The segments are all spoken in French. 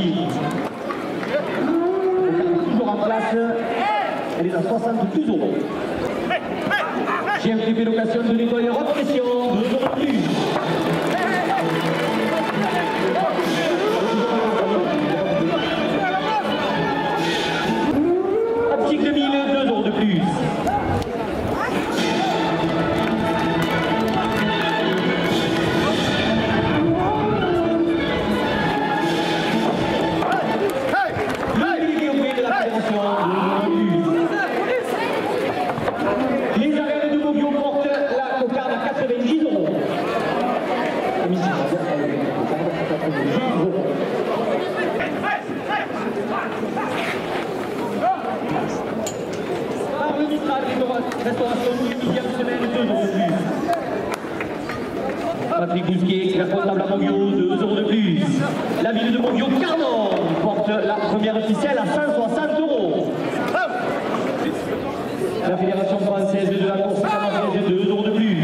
Marchi. Toujours en place, elle est à 72 €. GFTP location de nettoyer haute pression, 2 € de plus. Optique 2000, 2 € de plus. Restauration de 10e semaine, 2 € de plus. Patrick Bousquier, expert comptable à Montguio, 2 € de plus. La ville de Montguio-Carnon porte la première officielle à 160 €. La Fédération française de la course camargaise, 2 € de plus.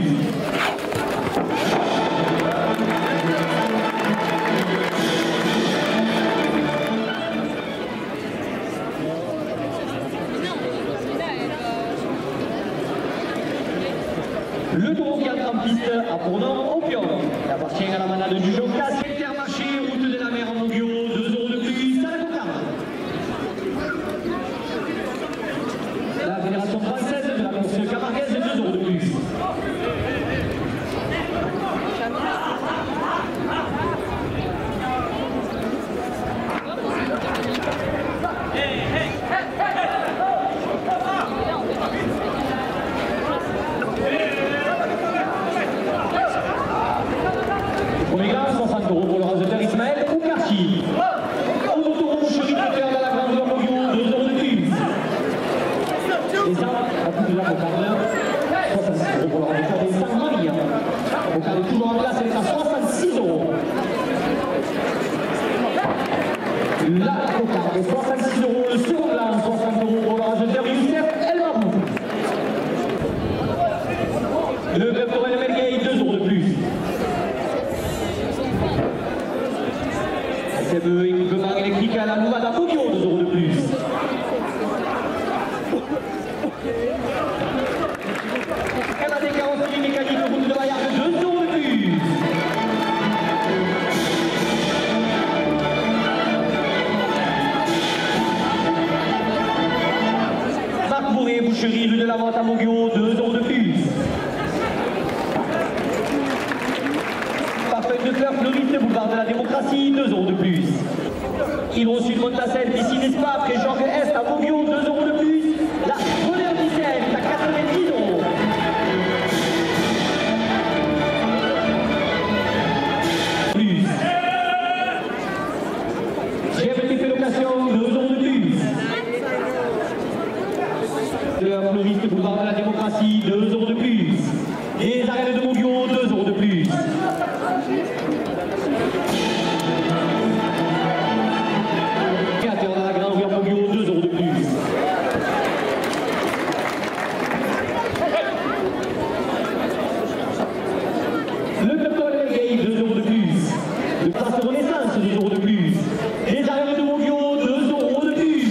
Le taureau qui entre en piste a pour nom Opium. Il appartient à la manade du Joca. Intermarché, route de la mer en Montguio, 2 € de plus à la cocarde. La Fédération française de la course camargaise, 2 € de plus. Premier gars, 60 € pour le raseteur Ismaël Oukarchi. Autotaureau Boucherie de Terre dans la grandeur Montguio, 2 € de plus. Les arbres, à plus de la cocarde, 66 € pour le raseteur des Saint-Marie. Cocarde est toujours en place, elle est à 66 €. La cocarde, 66 €. Le second blanc, 60 € pour le raseteur Youssef El Mabou. Le club Torel Melgay, 2 € de plus. Équipement électrique à la Nouvada Montguio, 2 € de plus. MAD carrosserie mécanique route de Maillarde, 2 € de plus. Marc Bourré, boucherie rue de la Vente à Montguio, 2 € de plus. Parfum de fleurs fleuriste, boulevard de la démocratie, 2 € de plus. Hydro Sud Montacel, piscine et spa, pré Georges Est à Montguio, 2 € de plus. La Modernicienne est à 90 €. Plus. GFTP location, 2 € de plus. Fleurs fleuriste, boulevard de la démocratie, 2 € de plus. Les arènes de Montguio, 2 € de plus. Dans la grande rue Montguio, 2 € de plus. Le club Torel Melgay, 2 € de plus. Le Place Renaissance, 2 € de plus. Les arènes de Montguio, 2 € de plus.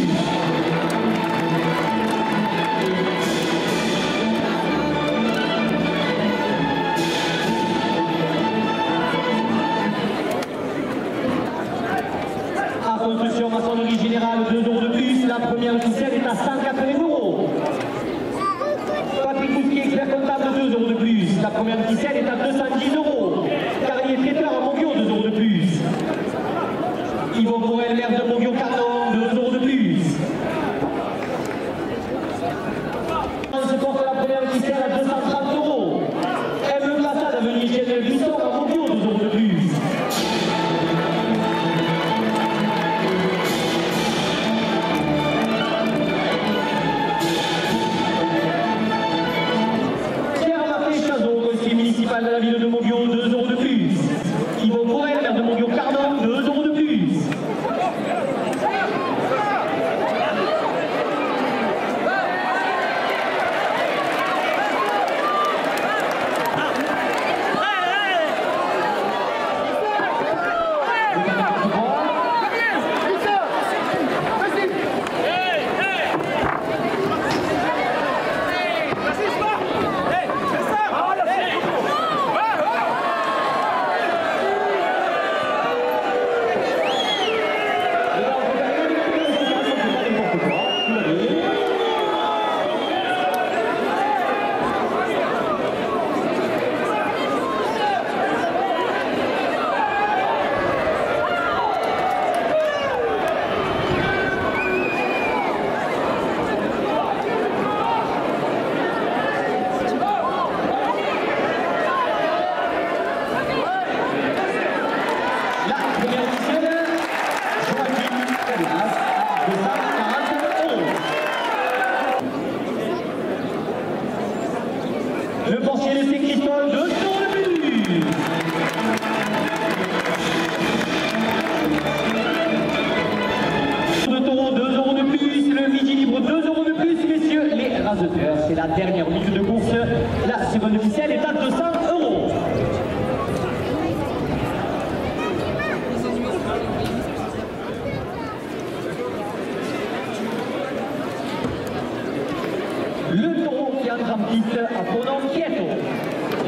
Construction maçonnerie générale, 2 € de plus. La première officielle est à 180 €. Patrick Bousquier, expert comptable, 2 € de plus. La première officielle est à 210 €. Carrier traiteur à Montguio, 2 € de plus. Yvon Morel, maire de Montguio-Carnon, 2 € de plus. On se porte la première officielle à 230 €. M. Le Glaçade, avenue Général Buisson à Montguio, 2 € de plus. Municipal de la ville de Montguio, 2 € de plus. Yvon Morel, maire de Montguio-Carnon, 2 € de plus.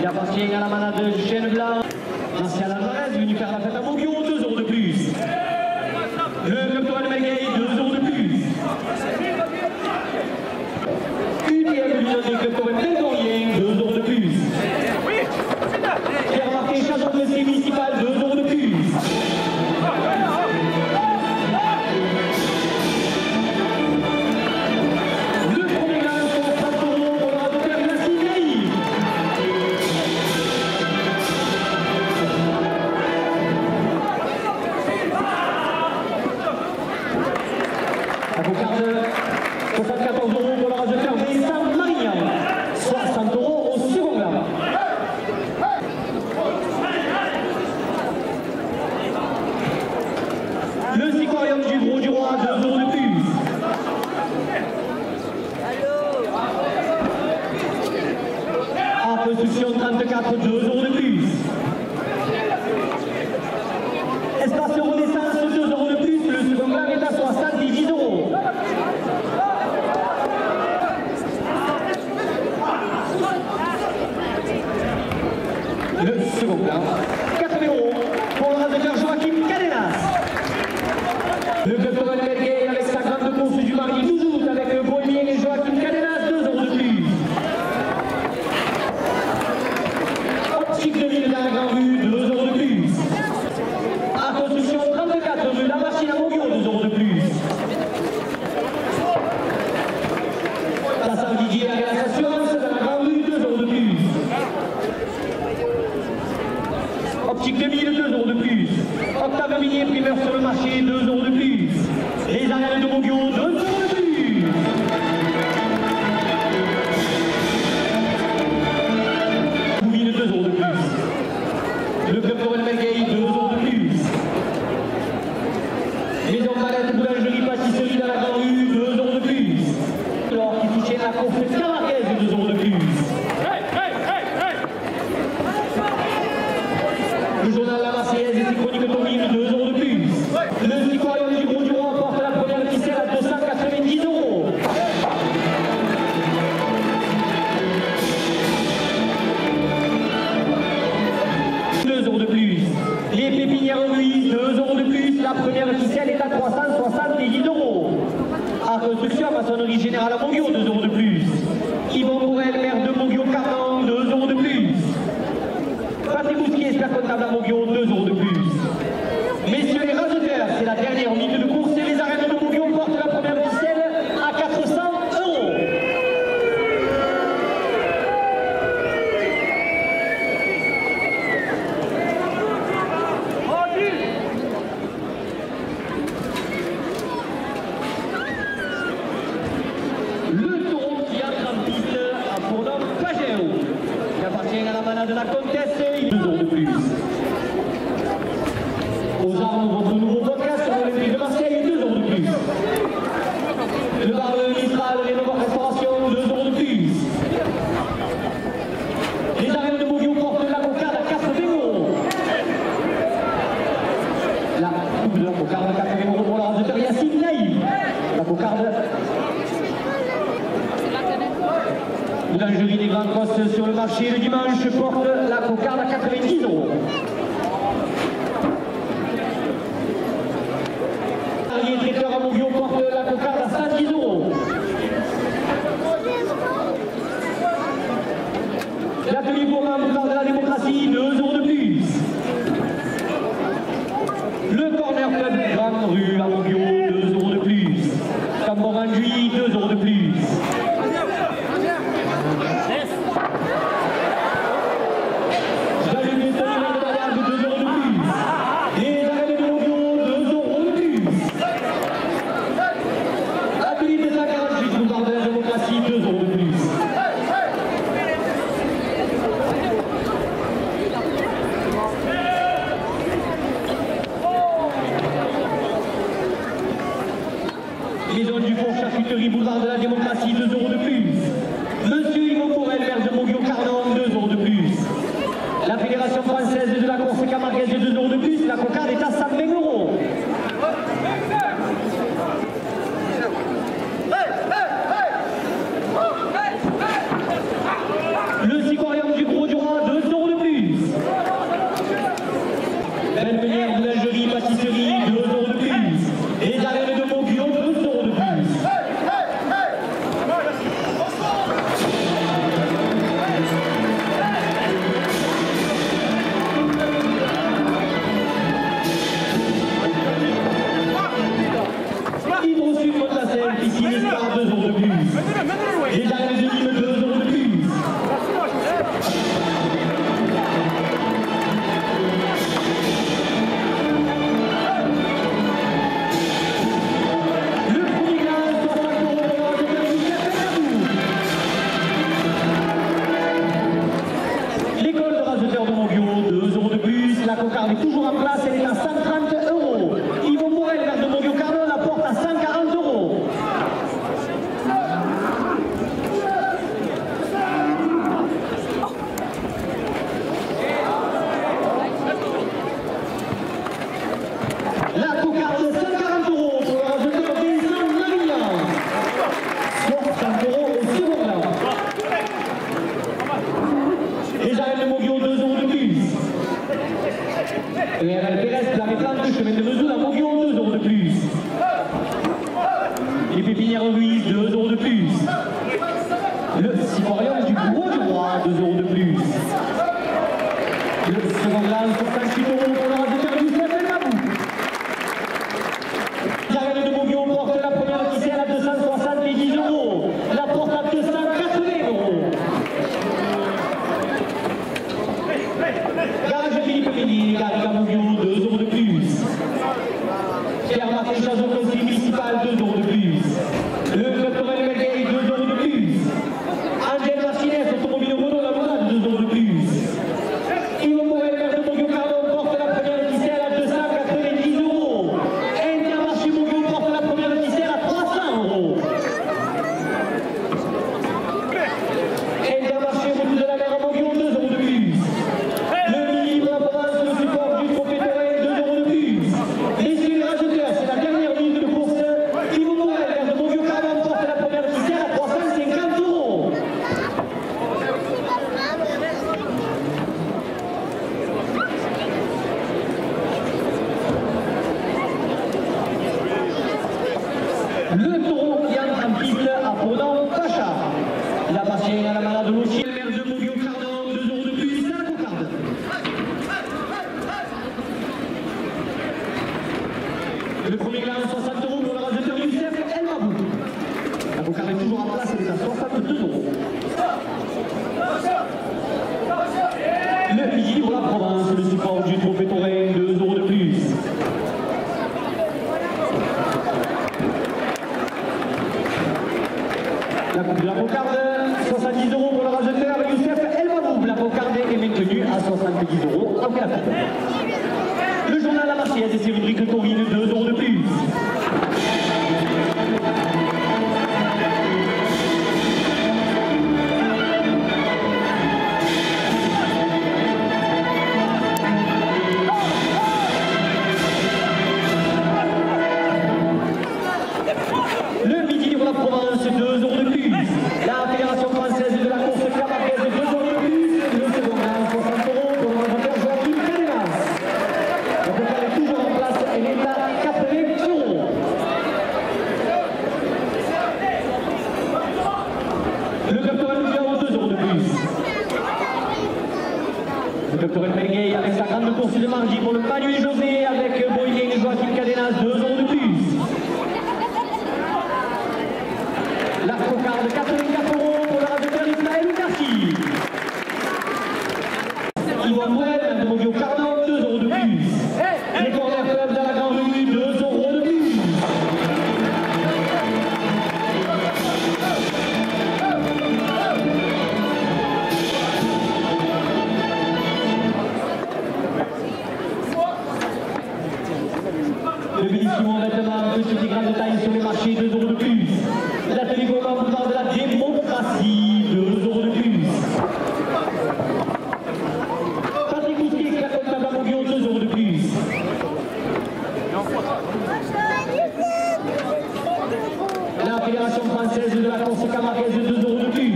Il appartient à la manade de Chêne Blanc. Martial Alvarez venu faire la fête à Moguio, 2 € de plus. Le club Tourelle Melgueil, 2 € de plus. UTM Lyon du club Tourelle Melgorien, 2 € de plus. Pierre Marquet, Château de l'Essai municipal, 2 € de plus. La cocarde, 74 € pour le raseteur Vincent Marignan, 60 € au second lame. Le Sicorium du Gros du Roi, 2 € de plus. A construction 34, 2 € de plus. Espace Renaissance, 2 € de plus. Le second lame est à 70 €. Le second plan, 80 € pour le raseteur Joachim Cadenas. Le club Tourelle Melgueil avec sa grande course du mardi 12 août avec le Bohémien et Joachim Cadenas, 2 € de plus. Optique de ville dans la Grande Rue, 2 € de plus. À construction 34 rue La Machine à Moguio, 2 € de plus. La Saint-Didier avec la assurance dans la Grande Rue, 2 € de plus. Optique 2000, 2 € de plus. Octave Minier, primeur sur le marché, 2 € de plus. Les arènes de Moguio, 2 € de plus. Bouville, 2 € de plus. Le club Tourelle Melgueil, 2 € de plus. Maison Palette, boulangerie, pâtisserie dans la Grande Rue, 2 € de plus. Alors qui soutient la course camarguaise, 2 € de plus. Le journal La Marseillaise et ses chroniques Tomine, 2 € de plus. Le Sicorium du Gros du Roi porte la première ficelle à 290 €. De plus. Les pépinières Ruiz, 2 € de plus. La première ficelle est à 370 €. À construction, maçonnerie générale à Moguio, 2 € de plus. Yvon Bourrel, maire de Moguio Cardan, 2 € de plus. Patrick Bousquier, expert comptable à Moguio, 2 € de plus. Messieurs les raseteurs, c'est la dernière minute de course et les arènes de Moguio portent la première ficelle à 400 €. Le taureau qui entre en piste à Fournon Pagéo, qui appartient à la manade de la comtesse, 2 € de plus. Aux armes, votre nouveau podcast sur l'Olympique de Marseille, 2 € de plus. Le bar Mistral, les nouvelles restaurations, 2 € de plus. Les arènes de Moguio portent la cocarde à 80 €. La coupe de la cocarde à 80 € pour la raseteur Yacine Naïf. La cocarde. Boulangerie des Grandes Crosses sur le marché le dimanche porte la cocarde à 90 €. Les traiteurs à Moguio portent la cocarde à 110 €. L'atelier Gourmand, boulevard de la démocratie, 2 € de plus. Le Corner Club Grande Rue à Moguio, 2 € de plus. Tambor-Anduit, 2 € de plus. J'allume les tonnerres de mariage, 2 € de plus. Les arènes de Moguio, 2 € de plus. Atelier de 148, boulevard de la démocratie, 2 € de plus. Maison du Fort, charcuterie, boulevard de la démocratie, 2 € de plus. Monsieur Yvon Bourrel, maire de Moguio Cardan, 2 € de plus. La Fédération française de la course camarguaise, 2 € de plus. La cocarde est à 120 €. Le Sicorium du Gros du Roi, 2 général, 2 euros de plus. Le club Torel Melgueil, 2 euros de plus. Angel Martinez, automobile Renault, la Monade, 2 euros de plus. Yvon Morel, maire de Montguio-Cardon, porte la première ficelle à 290 euros. Intermarché Montguio porte la première ficelle à 300 euros. Intermarché Route de la Mer à Montguio, 2 euros de plus. Le mini de la province, le support du trophée Torel, 2 euros de plus. Messieurs les rajeteurs, c'est la dernière minute de course. Yvon Morel, maire de Montguio-Cardon, porte la première ficelle à 350 euros. Le taureau qui entre en piste à Pordon Pacha. La patienne à la malade aussi. Le maire de Montguio-Cardon, 2 euros de plus à la cocarde. Le premier glas, 60 euros pour le raseteur Youssef El Mabou. La cocarde est toujours en place, elle est à 62 euros. Le midi pour la province, le support du trophée Torel, 2 euros de plus. La coupe de la cocarde, 70 euros pour le raseteur Youssef El Mabou. La cocarde est maintenue à 70 euros après la coupe. Le journal La Marseillaise et ses rubriques taurines, 2 euros de plus. Le midi pour la province, 2 euros de plus. La Fédération française de la course camarguaise, 2 euros de plus. Le second glas, 60 euros pour le raseteur Joachim Cadenas. La cocarde est toujours en place, elle est à 80 euros. Le club Torel Louviao, 2 euros de plus. Le club Torel Melgueil avec sa grande course de mardi pour le Manuel José avec Boyen et Joachim Cadenas, 2 euros de plus. La cocarde, 84 euros pour le raseteur Ismaël Garci. Yvon Morel, de Montguio-Cardon, 2 euros de plus. Les corner clubs dans la grande rue, 2 euros de plus. Le bénéficiement maintenant, petite et grande taille sur les marchés, 2 euros de plus. La télécommande boulevard de la démocratie, 2 euros de plus. Patrick Bousquet, qui accompagne à Montguio, 2 euros de plus. La Fédération française de la course camarguaise, 2 euros de plus.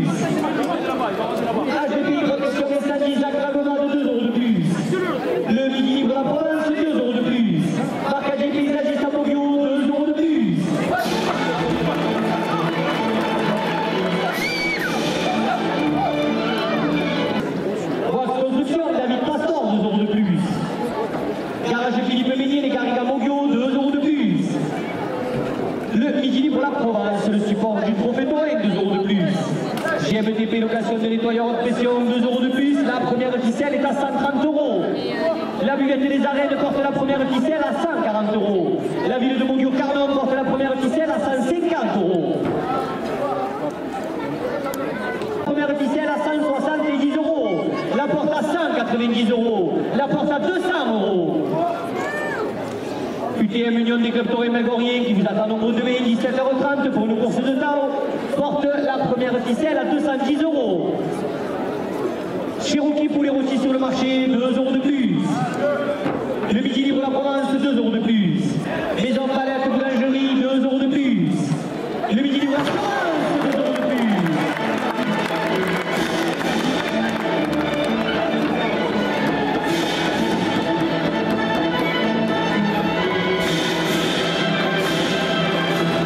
HDPI Protection Incendie, Jacques Ragonade, 2 euros de plus. Le midi libre la province, 2 euros de plus. Marcadier paysagiste à Montguio, 2 euros de plus. Voice Construction, David Pastor, 2 euros de plus. Garage Philippe Ménier, les Garrigues à Montguio, 2 euros de plus. Le midi pour la province, le support du trophée Torel, 2 euros de plus. GMTP, location de nettoyeur haute pression, 2 euros de plus. La première ficelle est à 130 euros. La buvette des arènes porte la première ficelle à 140 euros. La ville de Montguio-Cardon porte la première ficelle à 150 euros. La première ficelle à 170 euros. La porte à 190 euros. La porte à 200 euros. UTM Union des clubs Torel Melgorien qui vous attend nombreux demain 17h30 pour une course de Tao porte la première ficelle à 210 euros. Cherokee poulet rôti sur le marché, 2 euros de plus. Le midi libre la province, 2 euros de plus. Maison Palette boulangerie, 2 euros de plus. Le midi libre la province, 2 euros de plus.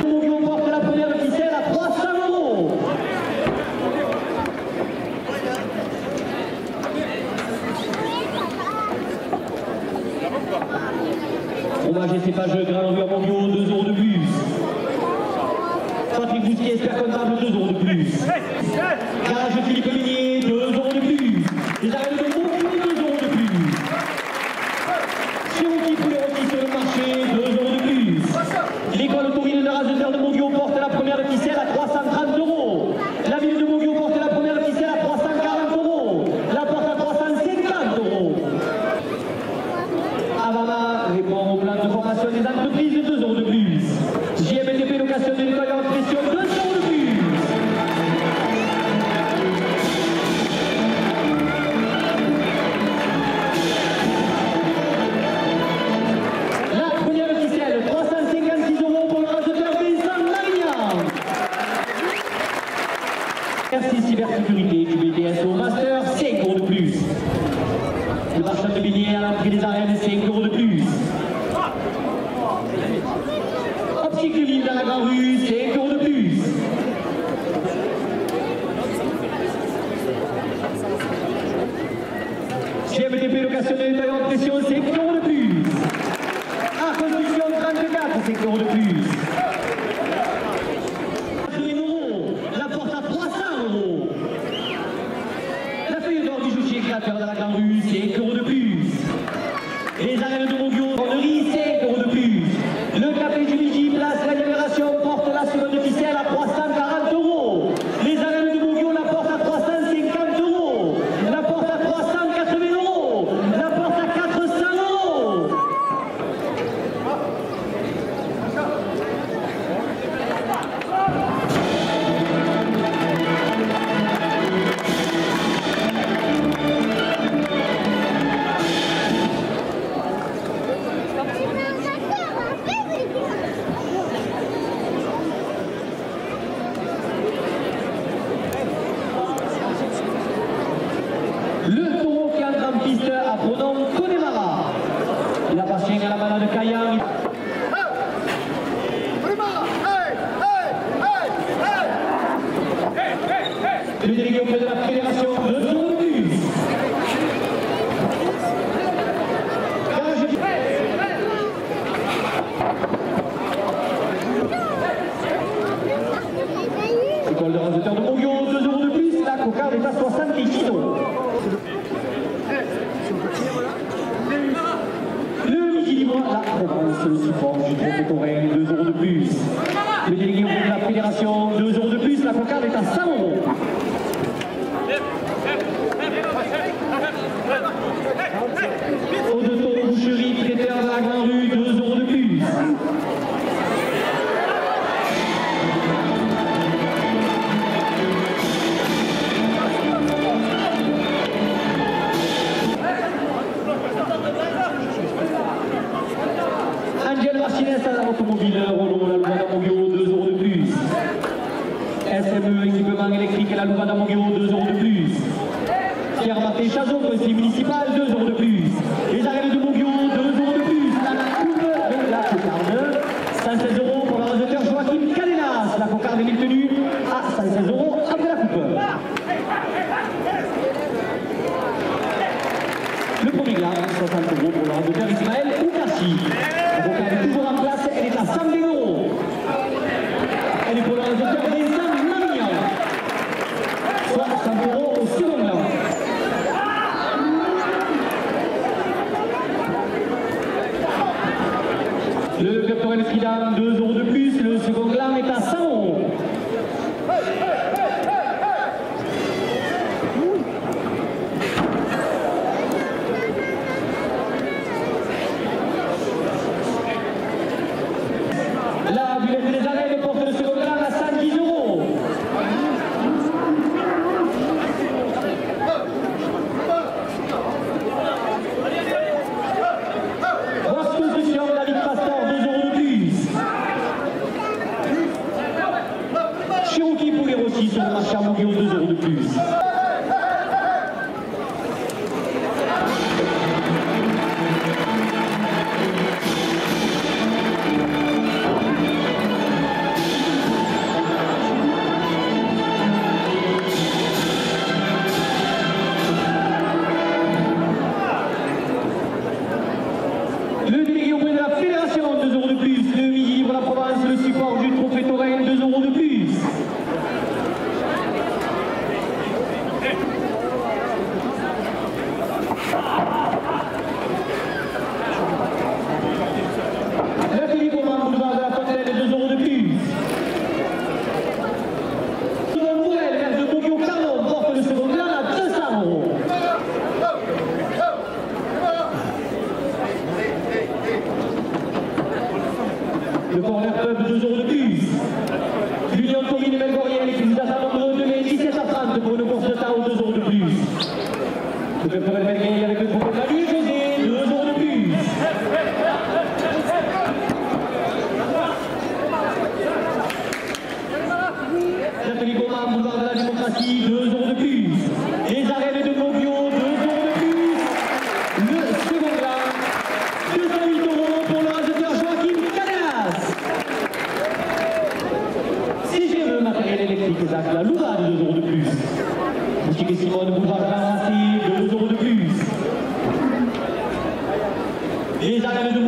Montguio porte la première ficelle à 300 euros. Fromage et cépageux, Grand Rue à Montguio, 2 euros de plus. Patrick Bousquet, expert comptable, 2 euros de plus. Garage Philippe Ménier, 2 euros de plus. Les arènes de Montguio, 2 euros de plus. Cherokee poulet rôti sur le marché, 2 euros de plus. L'école taurine de Raze Optique de Ville dans la Grande Rue, 5 € de plus. GMTP location de nettoyant de pression, 5 € de plus. Art Construction 34, 5 € de plus. La porte à 300 €. La feuille d'or du Jouchier créateur dans la Grande Rue, 5 € de plus. Les arènes de Montguillon, Cornerie, 5 € de plus. Le café du Midi, place la libération, porte la seconde ficelle à 340 €. Les arènes de Montguillon, la porte à 350 €. La porte à 380 €. La porte à 400 €. Le taureau qui entre en piste à pronom Connemara. Il appartient à la balade de Cayenne. Le délégué auprès de la fédération, 2 € de plus. École de raseteurs de Montguillon, 2 € de plus. La cocarde est à 70 kg. Le Midi Libre, la Provence, le support du trophée Touraine, 2 € de plus. Le délégué auprès de la fédération, 2 € de plus. La cocarde est à 100 €. Eau de taureau boucherie, traiteur dans la Grande Rue, 2 € de plus. Angel Martinez à l'automobile, Renault, la Louvain d'Amoguio, 2 € de plus. SME, équipement électrique et la Louvain d'Amoguio, 2 € de plus. Pierre Martin Chazon, conseiller municipal, 2 € de plus. Les arènes de Montguillon, 2 € de plus. La coupe de la cocarde, 116 € pour le raseteur Joachim Cadenas. La cocarde est tenue à 116 € après la coupe. Le premier glas, 60 € pour le raseteur Ismaël Oukachi. La cocarde est toujours en place, elle est à 120 €. Elle est pour le raseteur Vincent Mamignan. Soit 100 € au second glas. Le club Touraine Tridam, 2 € de plus. Le second glam est à 100 €. La Villette des Arènes porte le second glam à 110 €. Bosse Construction, David Pastor, 2 € de plus. Cherokee pour les Rossi sur le marché à Montguillon, 2 € de plus. Le délégué auprès de la fédération, 2 € de plus. Le Midi Libre, la Provence, le support du trophée Touraine, 2 € de plus. Le télécommande boulevard de la Fontaine, 2 € de plus. Second Mourel, maire de Montguillon Carnon, porte le second glas à 200 €. Le corner pub, 2 € de plus. L'Union Taurine Melgorienne qui vous attend nombreux demain 17h30 pour une course de temps, 2 € de plus. Le club Touraine Melgorienne avec le groupe de la vie José, 2 € de plus. L'atelier Goma, boulevard de la démocratie, 2 € de plus. Les arènes de Montguillon, 2 € de plus. Le second glas, 208 € pour le raseteur Joachim Cadenas. Césac, la Louvade, 2 € de plus. Boutique et Simone, Boulevard Jean Racine, 2 € de plus. Les arènes de